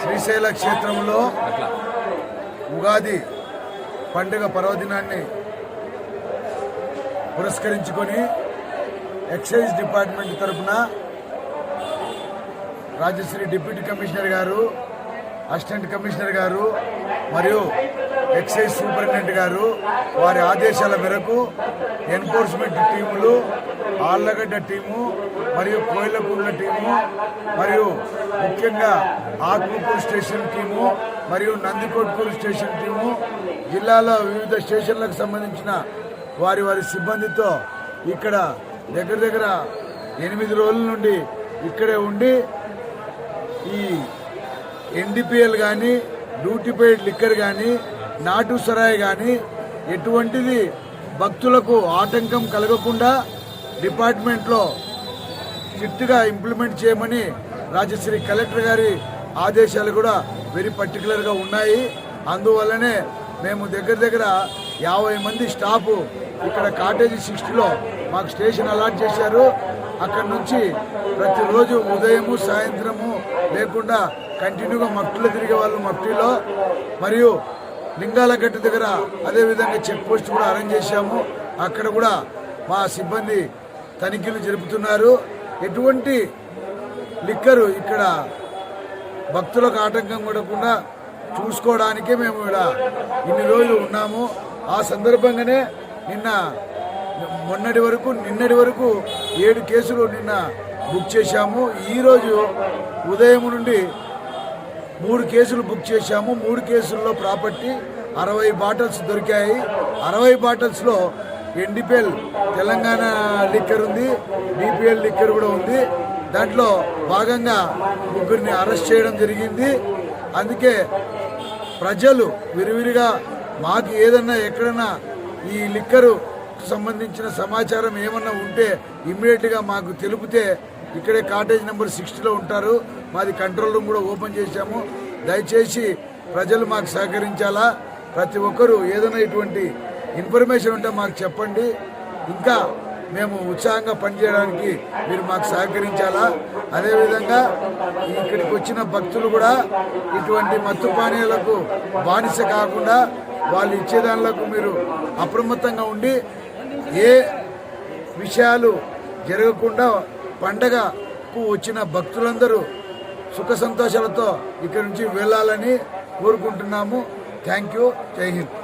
శ్రీశైల క్షేత్రంలో ఉగాది పండుగ పర్వదినాన్ని పురస్కరించుకొని ఎక్సైజ్ డిపార్ట్మెంట్ తరఫున రాజశ్రీ డిప్యూటీ కమిషనర్ గారు, అసిస్టెంట్ కమిషనర్ గారు మరియు ఎక్సైజ్ సూపరింటెండెంట్ గారు వారి ఆదేశాల మేరకు ఎన్ఫోర్స్మెంట్ టీములు, ఆళ్లగడ్డ టీము మరియు కోయిలకుంట్ల టీము మరియు ముఖ్యంగా ఆత్మకూరు స్టేషన్ టీము మరియు నందికొట్కూరు స్టేషన్ టీము, జిల్లాలో వివిధ స్టేషన్లకు సంబంధించిన వారి సిబ్బందితో ఇక్కడ దగ్గర 8 రోజుల నుండి ఇక్కడే ఉండి ఈ ఎన్డీపీఎల్ కానీ, డ్యూటీ పెయిడ్ లిక్కర్ కానీ, నాటు సరాయి కానీ ఎటువంటిది భక్తులకు ఆటంకం కలగకుండా డిపార్ట్మెంట్లో స్ట్రిక్ట్గా ఇంప్లిమెంట్ చేయమని రాజశ్రీ కలెక్టర్ గారి ఆదేశాలు కూడా వెరీ పర్టికులర్గా ఉన్నాయి. అందువల్లనే మేము దగ్గర 50 మంది స్టాఫ్ ఇక్కడ కాటేజీ 60లో మాకు స్టేషన్ అలాట్ చేశారు. అక్కడి నుంచి ప్రతిరోజు ఉదయము సాయంత్రము లేకుండా కంటిన్యూగా మఫ్టీలో తిరిగే వాళ్ళు మఫ్టీలో, మరియు లింగాలగట్టు దగ్గర అదేవిధంగా చెక్ పోస్ట్ కూడా అరేంజ్ చేశాము. అక్కడ కూడా మా సిబ్బంది తనిఖీలు జరుపుతున్నారు. ఎటువంటి లిక్కరు ఇక్కడ భక్తులకు ఆటంకం పడకుండా చూసుకోవడానికే మేము ఇక్కడ ఇన్ని రోజులు ఉన్నాము. ఆ సందర్భంగానే నిన్నటి వరకు 7 కేసులు నిన్న బుక్ చేశాము. ఈరోజు ఉదయం నుండి 3 కేసులు బుక్ చేశాము. 3 కేసుల్లో ప్రాపర్టీ 60 బాటిల్స్ దొరికాయి. 60 బాటిల్స్లో ఎన్డీపీఎల్ తెలంగాణ లిక్కర్ ఉంది, డిపిఎల్ లిక్కర్ కూడా ఉంది. దాంట్లో భాగంగా 3 అరెస్ట్ చేయడం జరిగింది. అందుకే ప్రజలు విరివిరిగా మాకు ఏదన్నా ఎక్కడన్నా ఈ లిక్కరు సంబంధించిన సమాచారం ఏమన్నా ఉంటే ఇమ్మీడియట్గా మాకు తెలిపితే ఇక్కడే కాటేజ్ నెంబర్ 60లో ఉంటారు. మాది కంట్రోల్ రూమ్ కూడా ఓపెన్ చేశాము. దయచేసి ప్రజలు మాకు సహకరించాలా. ప్రతి ఒక్కరూ ఏదైనా ఇటువంటి ఇన్ఫర్మేషన్ ఉంటే మాకు చెప్పండి. ఇంకా మేము ఉత్సాహంగా పనిచేయడానికి మీరు మాకు సహకరించాలా. అదేవిధంగా ఇక్కడికి వచ్చిన భక్తులు కూడా ఇటువంటి మత్తు పానీయాలకు బానిస కాకుండా వాళ్ళు ఇచ్చేదానిలకు మీరు అప్రమత్తంగా ఉండి ఏ విషయాలు జరగకుండా పండగకు వచ్చిన భక్తులందరూ సుఖ సంతోషాలతో ఇక్కడి నుంచి వెళ్ళాలని కోరుకుంటున్నాము. Thank you. జై హింద్.